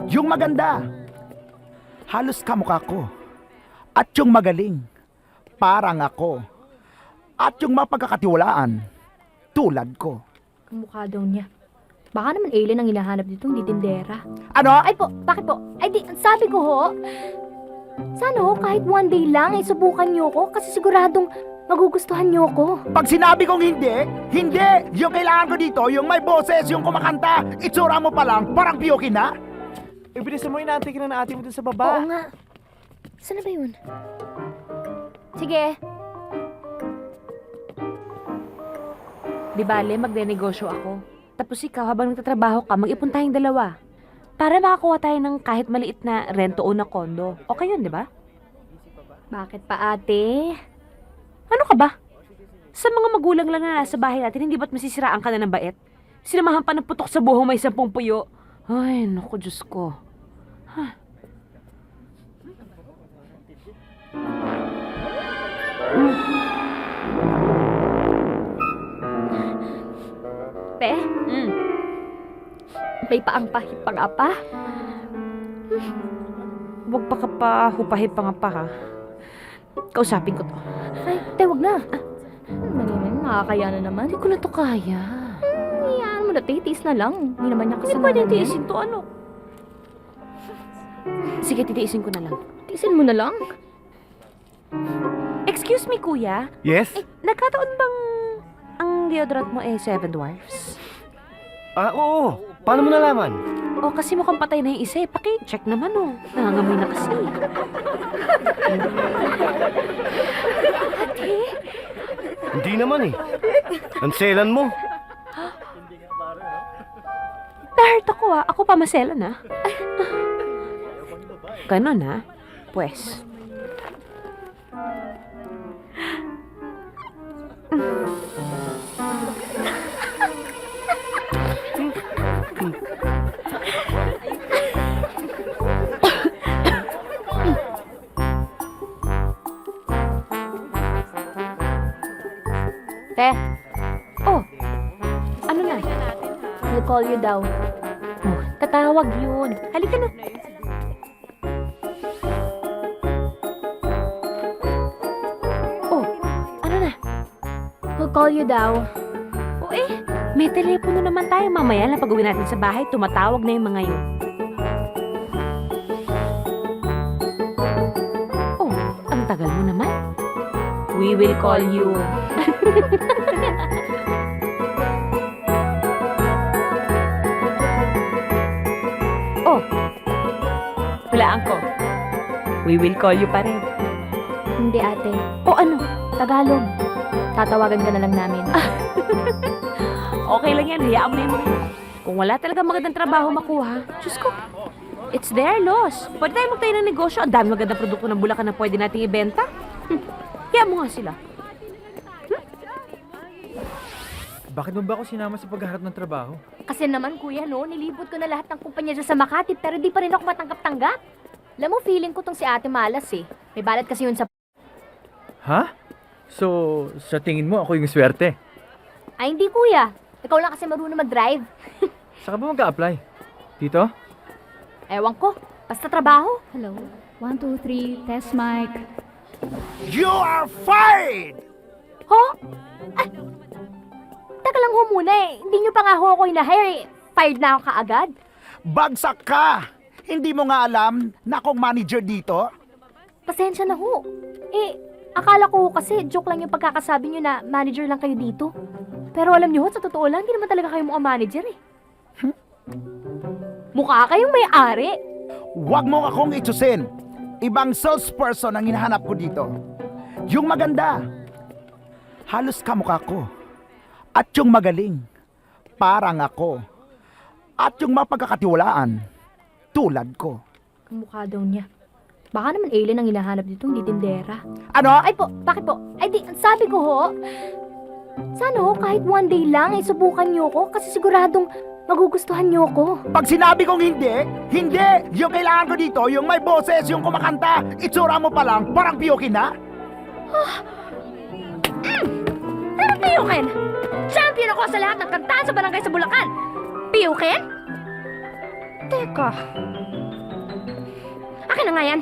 Yung maganda, halos kamukha ko. At yung magaling, parang ako. At yung mapagkakatiwalaan, tulad ko. Kamukha daw niya. Baka naman alien ang hinahanap dito, hindi tindera. Ano? Ay po, bakit po? Ay di, sabi ko ho, sana ho kahit one day lang ay subukan niyo ko kasi siguradong magugustuhan niyo ko. Pag sinabi kong hindi, hindi! Yung kailangan ko dito, yung may boses, yung kumakanta, itsura mo pa lang, parang piyokin na. Bilisan mo, inaantay ka na ng ate mo dun sa Oo baba. nga. Saan na ba yun? Sige. Di bale, magdenegosyo ako. Tapos ikaw, habang nagtatrabaho ka, mag-ipon tayong dalawa. Para makakuha tayo ng kahit maliit na rento o na kondo. Okay yun, di ba? Bakit pa ate? Ano ka ba? Sa mga magulang lang na nasa bahay natin, hindi ba't masisiraan ka na ng bait? Sinamahan pa ng putok sa buhong may 10 puyo. Ay, naku, Diyos ko. Te, Mm. may paang-pahit pa nga pa. Huwag pa ka pa hupahin pa nga pa, ha? Kausapin ko to. Ay, te, wag na. Nakakaya na naman. Hindi ko na to kaya. Iyaan mo na, tiis na lang. Hindi naman niya Hindi kasalanan. pwede tiisin to, ano? Sige, titiisin ko na lang. Tiisin mo na lang. Excuse me, kuya. Yes? Nagkataon bang ang deodorant mo eh 7 Dwarfs? Oo. Paano mo nalaman? O kasi mukhang patay na yung isa eh. Paki-check naman oh. Nangangamoy na kasi. Hindi naman eh. Ang selan mo. Na-hurt ako ah. Ako pa maselan ah. Ganon ah. Pues. Te, Oh. Ano na? we'll call you daw. Oh, tatawag yun. Halika na. Oh, ano na? We'll call you daw. O eh, may telepono naman tayo mamaya na pag-uwi natin sa bahay, tumatawag na yung mga yun. Oh, ang tagal mo naman. We will call you. Oh, hulaan ko. We will call you pa rin. Hindi ate. O ano? Tagalog. Tatawagan ka na lang namin. Okay lang yan, hayaan mo na yung mga yun. Kung wala talaga magandang trabaho makuha, Diyos ko, it's their loss. Pwede tayo magtayo ng negosyo. Ang dami magandang produkto ng Bulacan na pwede nating ibenta. Hayaan mo nga sila. Bakit mo ba ako sinama sa paghaharap ng trabaho? Kasi naman kuya no, nilibot ko na lahat ng kumpanya dyan sa Makati pero di pa rin ako matanggap-tanggap. Alam mo, feeling ko tong si ate malas eh. May balat kasi yun sa... Ha? So, sa tingin mo ako yung swerte? Ay hindi kuya. Ikaw lang kasi marunong mag-drive. Saka ba mag-a-apply? Dito? Ewan ko. Basta trabaho. Hello. 1, 2, 3. Test mic. You are fired! Ho? Ah, teka lang ho muna eh. Hindi nyo pa nga ho ako hina-hire eh. Fired na ako kaagad. Bagsak ka! Hindi mo nga alam na akong manager dito? Pasensya na ho. Eh, akala ko ho kasi joke lang yung pagkakasabi nyo na manager lang kayo dito. Pero alam nyo ho, sa totoo lang, hindi naman talaga kayo mukhang manager eh. Mukha kayong may-ari. Huwag mo akong itsusin. Ibang salesperson ang hinahanap ko dito. Yung maganda, halos kamukha ko. At yung magaling, parang ako. At yung mapagkakatiwalaan, tulad ko. Kamukha daw niya. Baka naman alien ang hinahanap dito, hindi tindera. Ano? Ay po, bakit po? Ay di, sabi ko ho, sana ho kahit one day lang ay subukan niyo ko kasi siguradong magugustuhan niyo ko. Pag sinabi kong hindi, hindi! Yung kailangan ko dito, yung may boses, yung kumakanta, itsura mo pa lang, parang piyokin na. Ano piyukin? Champion ako sa lahat ng kantahan sa barangay sa Bulacan. Piyukin? Teka. Akin na nga yan.